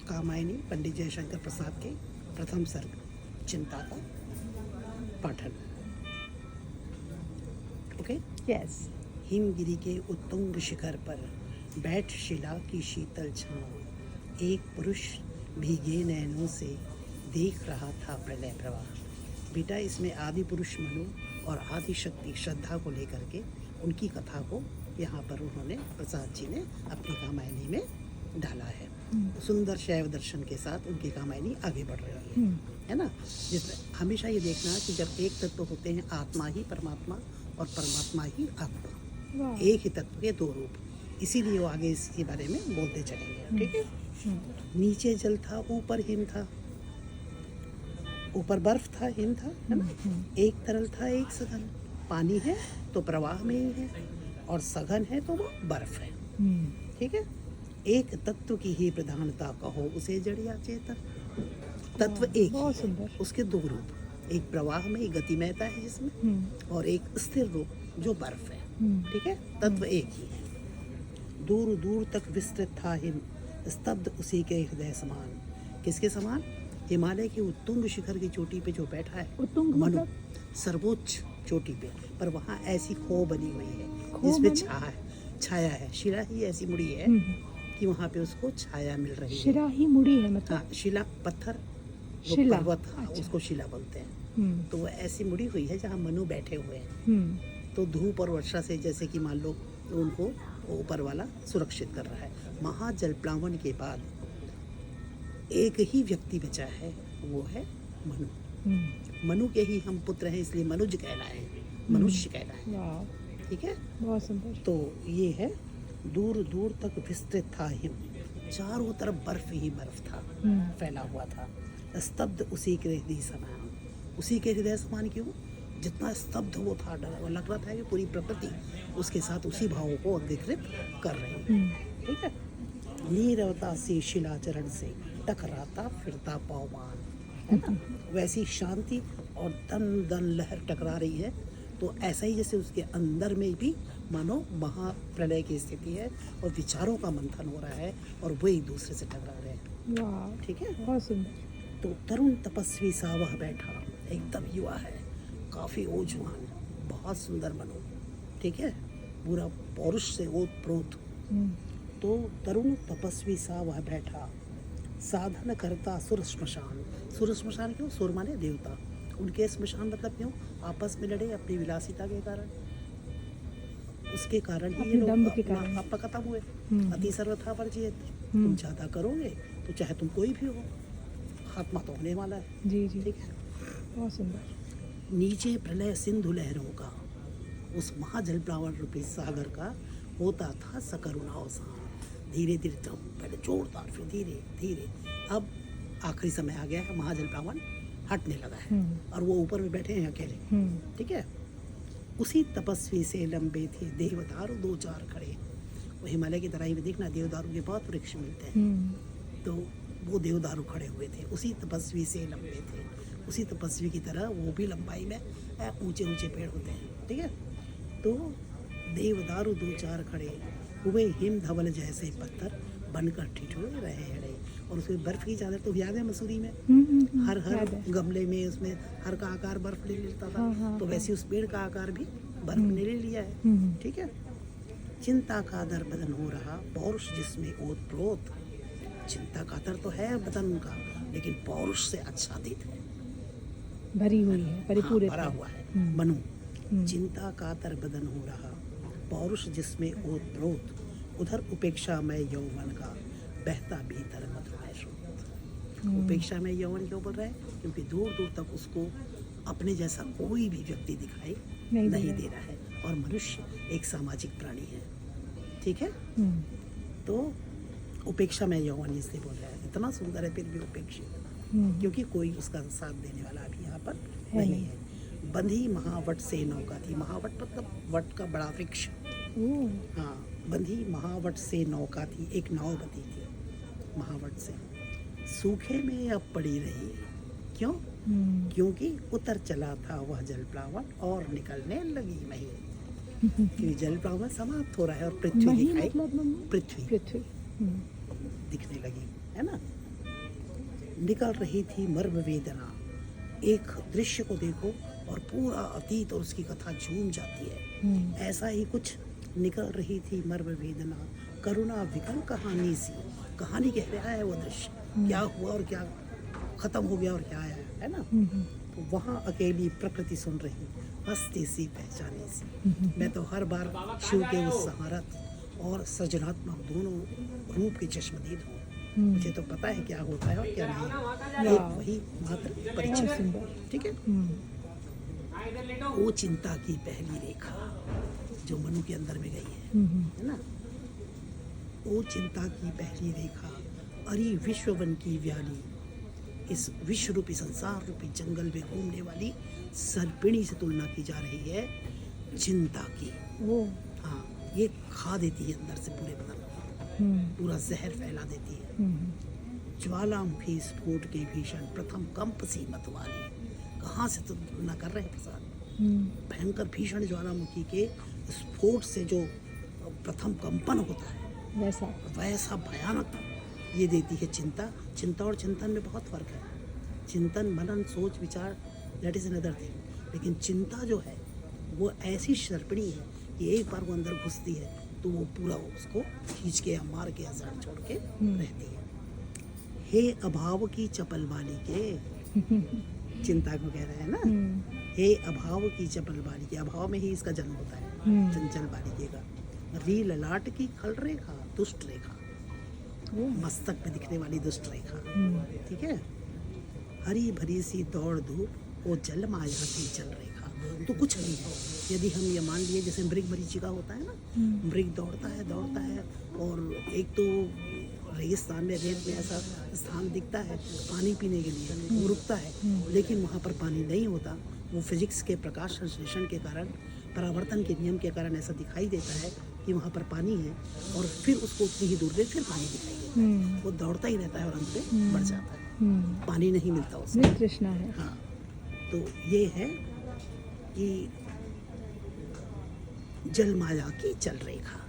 कामायनी पंडित जयशंकर प्रसाद के प्रथम सर्ग चिंता का पाठन। ओके। यस। हिमगिरी के उत्तुंग शिखर पर बैठ शिला की शीतल छांव, एक पुरुष भीगे नैनों से देख रहा था प्रलय प्रवाह। बेटा, इसमें आदि पुरुष मनु और आदि शक्ति श्रद्धा को लेकर के उनकी कथा को यहाँ पर उन्होंने प्रसाद जी ने अपनी कामायनी में डाला है। सुंदर शैव दर्शन के साथ उनकी कामायनी आगे बढ़ रही है ना। जिसमें हमेशा ये देखना कि जब एक तत्व होते हैं, आत्मा ही परमात्मा और परमात्मा ही आत्मा, एक ही तत्व के दो रूप, इसीलिए वो आगे इसके बारे में बोलते चलेंगे। ठीक है। नीचे जल था, ऊपर हिम था। ऊपर बर्फ था, हिम था, है ना। एक तरल था, एक सघन। पानी है तो प्रवाह में ही है, और सघन है तो वो बर्फ है। ठीक है। एक तत्व की ही प्रधानता कहो, उसे जड़ या चेतन। तत्व एक बहुत ही सुंदर। है, उसके दो रूप, एक प्रवाह में गतिमयता है जिसमें, और एक स्थिर रूप जो बर्फ है। ठीक है। तत्व एक ही है। दूर दूर तक विस्तृत था हिम, स्तब्ध उसी के हृदय समान। किसके समान? हिमालय की उत्तुंग शिखर की चोटी पे जो बैठा है, उत्तुंग मनु, मतलब? सर्वोच्च चोटी पे, पर वहाँ ऐसी खो बनी हुई है जिसमें छाया है। शिला ही ऐसी मुड़ी है कि वहाँ पे उसको छाया मिल रही है। शिला ही मुड़ी है मतलब? हाँ, शिला पत्थर, वो शिला, पर्वत, हाँ, अच्छा। उसको शिला बोलते हैं। तो वो ऐसी मुड़ी हुई है जहाँ मनु बैठे हुए हैं। तो धूप और वर्षा से जैसे कि मान लो उनको ऊपर वाला सुरक्षित कर रहा है। महाजल प्लावन के बाद एक ही व्यक्ति बचा है, वो है मनु। मनु के ही हम पुत्र हैं, इसलिए मनुज कहलाए, मनुष्य कहलाए। ठीक है। बहुत सुंदर। तो ये है, दूर दूर तक विस्तृत था हिम, चारों तरफ बर्फ ही बर्फ था, फैला हुआ था। स्तब्ध उसी के हृदय समान। उसी के हृदय समान क्यों? जितना स्तब्ध वो था, डर लग रहा था कि पूरी प्रकृति उसके साथ उसी भावों को अधिकृत कर रही है। ठीक है। नीरवता से शिलाचरण से टकराता फिरता पवमान, है ना। वैसी शांति और दन दन लहर टकरा रही है। तो ऐसा ही जैसे उसके अंदर में भी मानो महाप्रलय की स्थिति है, और विचारों का मंथन हो रहा है, और वो एक दूसरे से टकरा रहे हैं। ठीक है। बहुत सुंदर। तो तरुण तपस्वी सा वह बैठा, एकदम युवा है, काफी ओजवान, बहुत सुंदर मनु। ठीक है। पूरा पौरुष से ओतप्रोत। तो तरुण तपस्वी सा वह बैठा, साधन करता सुर श्मशान। सुर श्मशान क्यों? सुर माने देवता, उनके श्मशान मतलब क्यों? आपस में लड़े अपनी विलासिता के कारण, उसके कारण ही ये लोग आपका खत्म हुए। अति सर्वथा वर्जित। तुम ज्यादा करोगे तो चाहे तुम कोई भी हो, आत्मा तो होने वाला है। जी जी। ठीक है। बहुत सुंदर। नीचे प्रलय सिंधु लहरों का, उस महाजल प्लावन रूपी सागर का होता था सकरुणा अवसान। धीरे धीरे दम, पहले जोरदार, फिर धीरे धीरे। अब आखिरी समय आ गया है, महाजल प्लावन हटने लगा है, और वो ऊपर में बैठे हैं अकेले। ठीक है। उसी तपस्वी से लंबे थे देवदारू दो चार खड़े। वो हिमालय की तराई में देखना देवदारू के बहुत वृक्ष मिलते हैं। तो वो देवदारू खड़े हुए थे, उसी तपस्वी से लंबे थे। उसी तपस्वी की तरह वो भी लंबाई में ऊंचे ऊंचे पेड़ होते हैं। ठीक है। तो देवदारू दो चार खड़े हुए, हिम धवल जैसे पत्थर बनकर ठिठुरे रहे हड़े। और उसमें बर्फ की चादर तो याद है मसूरी में, हर गमले में उसमें हर का आकार बर्फ ले लेता था। तो वैसे उस पेड़ का आकार भी बर्फ ने ले लिया है। ठीक है। चिंता का दर बदन हो रहा, पौरुष जिसमें ओतप्रोत। चिंता का दर तो है बदन उनका, लेकिन पौरुष से आच्छादित है, भरी हुई है, परिपूर्ण, भरा हुआ है मनु। चिंता का तर बदन हो रहा, पौरुष जिसमें ओतप्रोत। उधर उपेक्षा में यौवन का बहता भीतर मधुमय स्रोत। उपेक्षा में यौवन क्यों बोल रहा है? क्योंकि दूर दूर तक उसको अपने जैसा कोई भी व्यक्ति दिखाई नहीं दे रहा है, और मनुष्य एक सामाजिक प्राणी है। ठीक है। तो उपेक्षा में यौवन इसलिए बोल रहा है, इतना सुंदर है फिर भी उपेक्षित, क्योंकि कोई उसका साथ देने वाला अभी यहाँ पर नहीं है। बंधी महावट से नौका थी। महावट मतलब वट का बड़ा वृक्ष। हाँ, बंधी महावट से नौका थी, एक नाव बंधी थी महावट से। सूखे में अब पड़ी रही, क्यों? क्योंकि उतर चला था वह जल प्लावन और निकलने लगी मही। क्योंकि जल प्लावन समाप्त हो रहा है और पृथ्वी दिखाई, पृथ्वी दिखने लगी, है ना। निकल रही थी मर्म वेदना। एक दृश्य को देखो और पूरा अतीत और उसकी कथा झूम जाती है। ऐसा ही कुछ निकल रही थी मर्म वेदना, करुणा विकल कहानी सी। कहानी कह रहा है वो दृश्य, क्या हुआ और क्या खत्म हो गया और क्या आया है ना। तो वहाँ अकेली प्रकृति सुन रही, हंसती सी पहचानी सी। मैं तो हर बार शिव के उस सहारत और सृजनात्मक दोनों रूप के चश्मदीद हूँ। मुझे तो पता है क्या होता है और क्या नहीं, एक वही मात्र परिचय। ठीक है। वो चिंता की पहली रेखा जो मनु के अंदर में गई है ना। वो चिंता की पहली रेखा, अरे विश्ववन की व्याली, इस विश्व रूपी संसार रूपी जंगल में घूमने वाली सर्पिणी से तुलना की जा रही है चिंता की। हाँ, ये खा देती है अंदर से पूरे बदन में, पूरा जहर फैला देती है। ज्वालामुखी स्फोट के भीषण प्रथम कंप सी मत वाली। कहाँ से तुलना कर रहे हैं प्रसाद? भयंकर भीषण ज्वालामुखी के स्फोट से जो प्रथम कंपन होता है वैसा भयानक ये देती है चिंता। चिंता और चिंतन में बहुत फर्क है। चिंतन, मनन, सोच, विचार, दैट इज अनदर थिंग। लेकिन चिंता जो है वो ऐसी सर्पिणी है कि एक बार वो अंदर घुसती है तो वो पूरा उसको खींच के या मार के या जड़ छोड़ के रहती है। हे अभाव की चपल वाली के, चिंता को कह रहे हैं ना। हे अभाव की चपल वाली के, अभाव में ही इसका जन्म होता है चंचल बालिके का। री ललाट की खल रेखा, दुष्ट रेखा, मस्तक पे दिखने वाली दुष्ट रेखा। ठीक है। हरी भरी सी दौड़ धूप वो जल माया की चल रेखा। तो कुछ नहीं है। यदि हम ये मान लिए जैसे मृग मरीचिका होता है ना, मृग दौड़ता है और एक तो रेगिस्तान में, रेत में ऐसा स्थान दिखता है पानी पीने के लिए, वो रुकता है, लेकिन वहाँ पर पानी नहीं होता। वो फिजिक्स के प्रकाश संश्लेषण के कारण, परावर्तन के नियम के कारण ऐसा दिखाई देता है कि वहाँ पर पानी है, और फिर उसको उतनी ही दूर में फिर पानी दिखाई देता है। वो दौड़ता ही रहता है और अंत में बढ़ जाता है। पानी नहीं मिलता उसमें, तृष्णा है। हाँ, तो ये है कि जल माया की चल रेखा।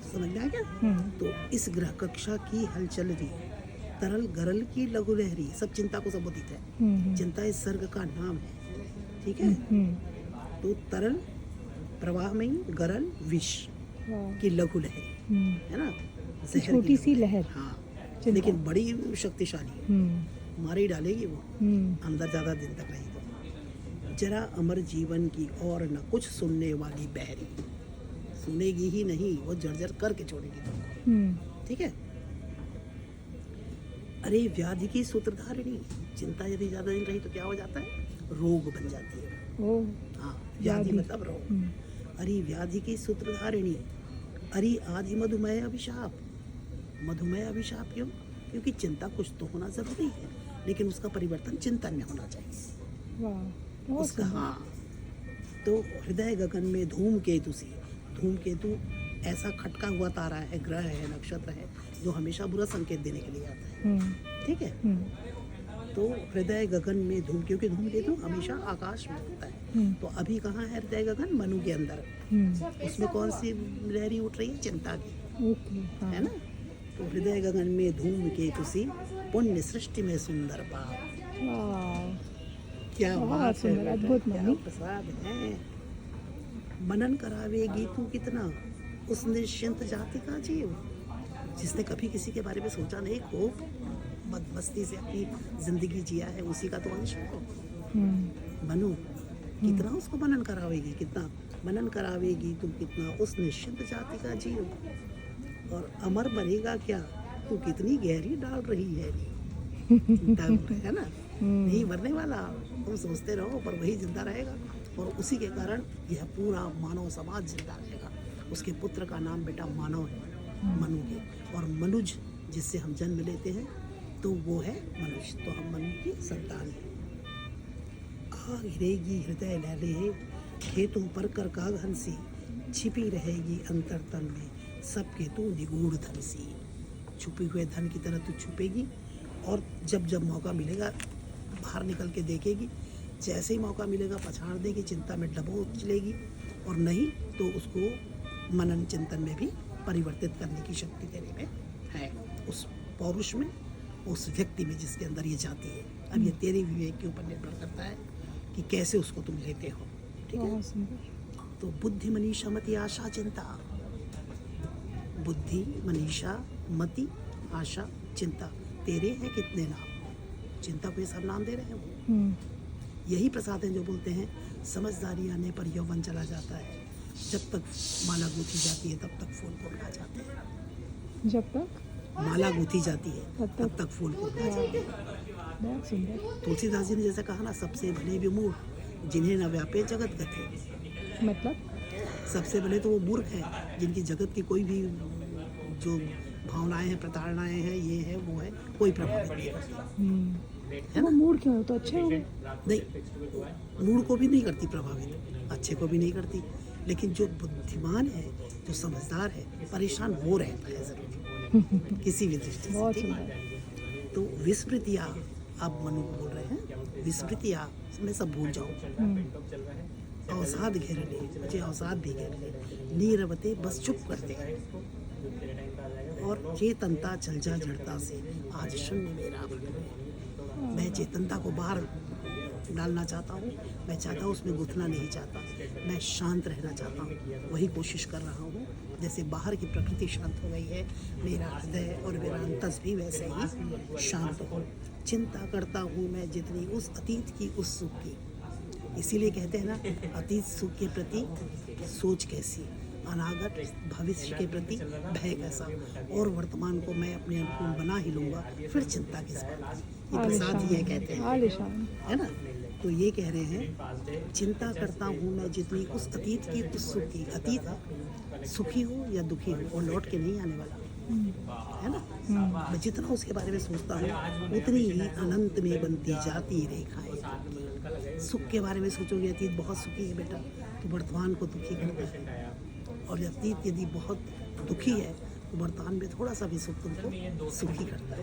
समझ में आ गया? तो इस ग्रह कक्षा की हलचल भी तरल गरल की लघु लहरी, सब चिंता को संबोधित है। चिंता इस सर्ग का नाम है। ठीक है। तो तरल प्रवाह में ही गरल विष की लघु लहरी है ना, छोटी सी लहर। हाँ, लेकिन बड़ी शक्तिशाली, मारी डालेगी वो अंदर ज्यादा दिन तक रही तो। जरा अमर जीवन की और न कुछ सुनने वाली बहरी, सुनेगी ही नहीं, वो जर्जर करके छोड़ेगी तुमको। ठीक है। अरे व्याधि की सूत्रधारिणी, चिंता यदि ज्यादा दिन रही तो क्या हो जाता है? रोग बन जाती है। हाँ, व्याधि मतलब रोग। अरे व्याधि की सूत्रधारिणी, अरे आदि मधुमेह अभिशाप। मधुमेह अभिशाप क्यों? क्योंकि चिंता कुछ तो होना जरूरी है, लेकिन उसका परिवर्तन चिंतन में होना चाहिए। उसका, हाँ, तो हृदय गगन में धूमकेतु सी, धूमकेतु ऐसा खटका हुआ तारा है, ग्रह है, नक्षत्र है, जो हमेशा बुरा संकेत देने के लिए आता है। ठीक है। तो हृदय गगन में धूम, क्योंकि धूमकेतु हमेशा आकाश में होता है। तो अभी कहाँ है हृदय गगन? मनु के अंदर। उसमें कौन सी लहरी उठ रही है? चिंता की, है ना। तो हृदय गगन में धूमकेतु सी, पुण्य सृष्टि में सुंदर पाप। क्या बात है, अद्भुत प्रसाद है। मनन करावेगी तू कितना उस निश्चिंत जाति का जीव, जिसने कभी किसी के बारे में सोचा नहीं, खूब मस्ती से अपनी जिंदगी जिया है, उसी का तो अंश हो। मनु, कितना उसको मनन करावेगी, कितना मनन करावेगी तू कितना उस निश्चिंत जाति का जीव, और अमर बनेगा क्या तू कितनी गहरी डाल रही है। है ना, नहीं मरने वाला, तुम सोचते रहो, पर वही जिंदा रहेगा, और उसी के कारण यह पूरा मानव समाज जिंदा रहेगा। उसके पुत्र का नाम बेटा मानव है, मनु के, और मनुज जिससे हम जन्म लेते हैं तो वो है मनुष्य, तो हम मनु की संतान हैं। आ गिरेगी हृदय लहले, खेतों पर कर काग हंसी, छिपी रहेगी अंतरतल में सबके तू निगूढ़ धन सी। छुपे हुए धन की तरह तू छुपेगी, और जब जब मौका मिलेगा बाहर निकल के देखेगी, जैसे ही मौका मिलेगा पछाड़ देगी, चिंता में डबोच लेगी, और नहीं तो उसको मनन चिंतन में भी परिवर्तित करने की शक्ति तेरे में है, उस पौरुष में उस व्यक्ति में जिसके अंदर ये जाती है। अब ये तेरे विवेक के ऊपर निर्भर करता है कि कैसे उसको तुम लेते हो। ठीक है, बहुत सुंदर। तो बुद्धि मनीषा मति आशा चिंता, बुद्धि मनीषा मति आशा चिंता, तेरे हैं कितने नाम, चिंता को ये सब नाम दे रहे हैं वो। यही प्रसाद हैं जो बोलते हैं समझदारी आने पर यौवन चला जाता है, जब तक माला गूंथी जाती है तब तक फूल को उड़ा जाते हैं। जब तक माला गूंथी जाती है तब तब तक फूल को उड़ा जाते हैं। बहुत सुंदर। तुलसीदास जी ने जैसा कहा ना, सबसे भले विमूढ़ जिन्हें न व्यापे जगत गति। मतलब सबसे पहले तो वो मूर्ख है जिनकी जगत की कोई भी जो भावनाएं हैं, प्रताड़नाएं हैं, ये है वो है, कोई प्रभावित नहीं करती। है वो ना? मूड क्यों है तो अच्छे हो गए। नहीं, मूड को भी नहीं करती प्रभावित, अच्छे को भी नहीं करती, लेकिन जो बुद्धिमान है, जो समझदार है, परेशान वो रहता है जरूर किसी भी दृष्टि से। बहुत ठीक है? सुंदर। तो विस्मृतिया, आप मनु को बोल रहे हैं, विस्मृतिया मैं सब भूल जाऊँ, अवसाद घेर ले, मुझे अवसाद भी घेर ले, नीरवते बस चुप करते हैं, और चेतनता चल जा जड़ता से, आज शून्य मेरा भटके। मैं चेतनता को बाहर डालना चाहता हूँ, मैं चाहता हूँ उसमें गुथना नहीं चाहता, मैं शांत रहना चाहता हूँ, वही कोशिश कर रहा हूँ। जैसे बाहर की प्रकृति शांत हो गई है, मेरा हृदय और मेरा अंतस भी वैसे ही शांत हो। चिंता करता हूँ मैं जितनी उस अतीत की, उस सुख की, इसीलिए कहते हैं ना, अतीत सुख के प्रति सोच कैसी, अनागत भविष्य के प्रति भय कैसा, और वर्तमान को मैं अपने अनुकूल बना ही लूँगा, फिर चिंता किस बात की। ये प्रसाद जी ये कहते हैं, आलिशान। है ना? तो ये कह रहे हैं, चिंता करता हूँ मैं जितनी उस अतीत की, उस सुख की, अतीत है, सुखी हो या दुखी हो, और लौट के नहीं आने वाला, है ना? मैं जितना उसके बारे में सोचता हूँ उतनी ही अनंत में बनती जाती रेखाएं। सुख के बारे में सोचोगे अतीत बहुत सुखी है बेटा, तो वर्तमान को दुखी करता है, और अतीत यदि बहुत दुखी है तो वर्तमान में थोड़ा सा भी सुख तुमको सुखी करता है।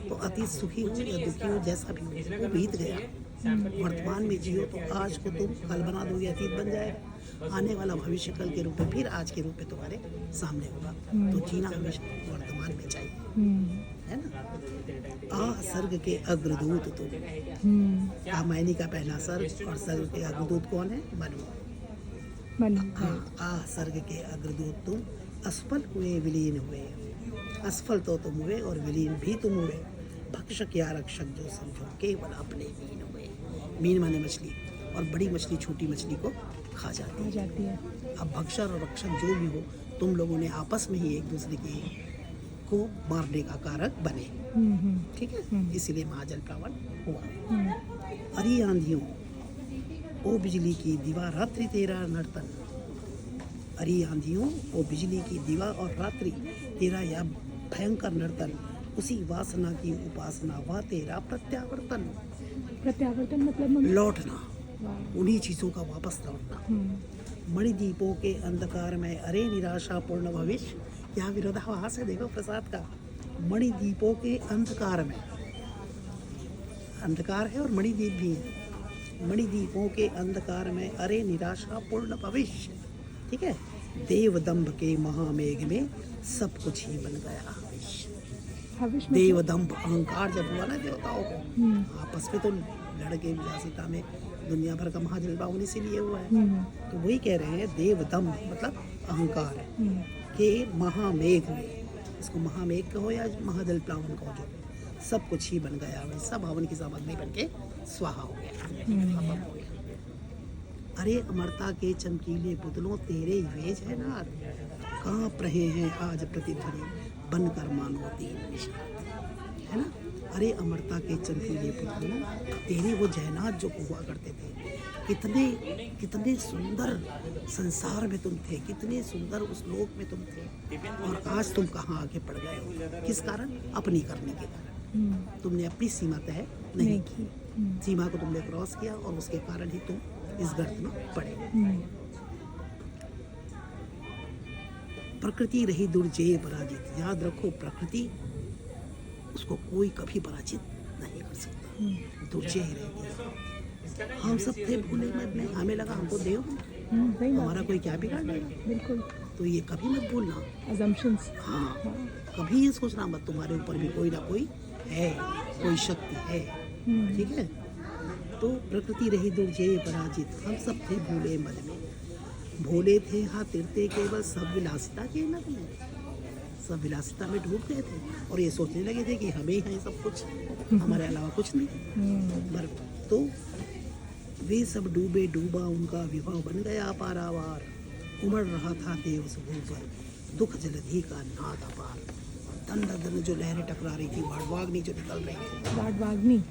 तो अतीत सुखी हो या दुखी हो, जैसा भी हो, वो बीत गया। वर्तमान में जियो तो आज को तुम कल बना दोगे, अतीत बन जाएगा, आने वाला भविष्य कल के रूप में, फिर आज के रूप में तुम्हारे सामने होगा। तो जीना हमेशा वर्तमान में चाहिए, है ना? आ सर्ग के अग्रदूत तुम, रामायणी का पहला सर्ग, और सर्ग के अग्रदूत कौन है? मनु। हाँ, आ सर्ग के अग्रदूत तुम, असफल हुए विलीन हुए, असफल तो तुम हुए और विलीन भी तुम हुए, भक्षक या रक्षक जो समझो केवल अपने मीन हुए। मीन माने मछली, और बड़ी मछली छोटी मछली को खा जाती है। अब भक्षक और रक्षक जो भी हो, तुम लोगों ने आपस में ही एक दूसरे की को मारने का कारक बने। ठीक है, इसीलिए महाजल प्लावन हुआ। अरे आंधियों ओ बिजली की दीवार, रात्रि तेरा नर्तन। अरे आंधियों ओ बिजली की दीवार और रात्रि तेरा यह भयंकर नर्तन, उसी वासना की उपासना, वह तेरा प्रत्यावर्तन। प्रत्यावर्तन मतलब लौटना, उन्हीं चीज़ों का वापस लौटना। मणिदीपों के अंधकार में अरे निराशा पूर्ण भविष्य, यहाँ विरोधाभास है, देखो प्रसाद का। मणिदीपों के अंधकार में, अंधकार है और मणिदीप भी है। मणिदीपों के अंधकार में अरे निराशा पूर्ण भविष्य। ठीक है, देवदम्भ के महामेघ में सब कुछ ही बन गया हविष्य। देवदम्भ अहंकार जब हुआ ना देवताओं को, आपस में तो लड़के विलासिता में दुनिया भर का महाजल पावन इसीलिए हुआ है। तो वही कह रहे हैं, देवदम्भ मतलब अहंकार है के महामेघ में, इसको महामेघ कहो या महाजल प्लावन कहो, जो सब कुछ ही बन गया, वही सब हवन की सामग्री बन के स्वाहा हो गया। अरे अमरता के चमकीले पुतलों, तेरे वेज है नाथ, कांप रहे हैं आज प्रतिध्वनि, बनकर मानो दीन निषाद, है ना? अरे अमरता के चमकीले पुतलों, तेरे वो जयनाथ जो हुआ करते थे, कितने कितने सुंदर संसार में तुम थे, कितने सुंदर उस लोक में तुम थे, और आज तुम कहाँ आगे पड़ गए हो? किस कारण? अपनी करने के कारण। तुमने अपनी सीमा तय नहीं की, सीमा को तुमने क्रॉस किया, और उसके कारण ही तुम इस गर्त में पड़े। प्रकृति रही दुर्जय पराजित, याद रखो प्रकृति, उसको कोई कभी पराजित नहीं कर सकता, दुर्जय ही रहती है। हम सब थे भूले में, हमें लगा हमको देव हमारा कोई क्या बिगाड़ लेगा। बिल्कुल, तो ये कभी मत भूलना, assumptions। हाँ, कभी ये सोचना मत तुम्हारे ऊपर भी कोई ना कोई है, कोई शक्ति है, ठीक है। तो प्रकृति रही दुर्जय पराजित, हम सब थे भूले मन में, भोले थे हाँ तिरते केवल, सब विलासिता के नग में, सब विलासिता में डूब गए थे और ये सोचने लगे थे कि हमें ही है सब कुछ, हमारे अलावा कुछ नहीं। पर तो वे सब डूबे, डूबा उनका विवाह बन गया पारावार, उमड़ रहा था देव सुभू पर, दुख जलधि का नाद अपार। दंड दंड जो लहरें टकरा रही थी, भाडवाग्नि जो निकल रही थी, वाग्मी।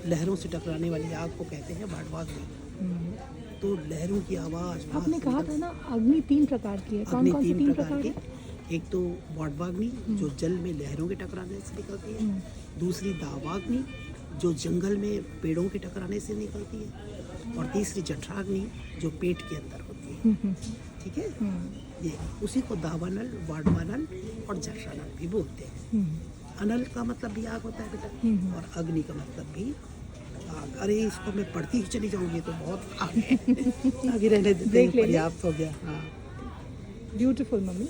लहरों से टकराने वाली आग को कहते हैं भाडवाग्नि। तो लहरों की आवाज आपने कहा था ना अग्नि 3 प्रकार की है, कौन अग्नि कौन सी 3 3 प्रकार प्रकार की, है? एक तो वाडवाग्नि जो जल में लहरों के टकराने से निकलती है, दूसरी दावाग्नि जो जंगल में पेड़ों के टकराने से निकलती है, और तीसरी जठराग्नि जो पेट के अंदर होती है, ठीक है। ये उसी को दावानल, वाडवानल और जठरानल भी बोलते हैं। अनल का मतलब भी आग होता है बेटा, और अग्नि का मतलब भी आग। अरे इसको मैं पढ़ती ही चली जाऊंगी तो बहुत आगे आगे रहने देते हैं, ब्रेक ले लें? पर्याप्त हो गया। हाँ ब्यूटीफुल मम्मी।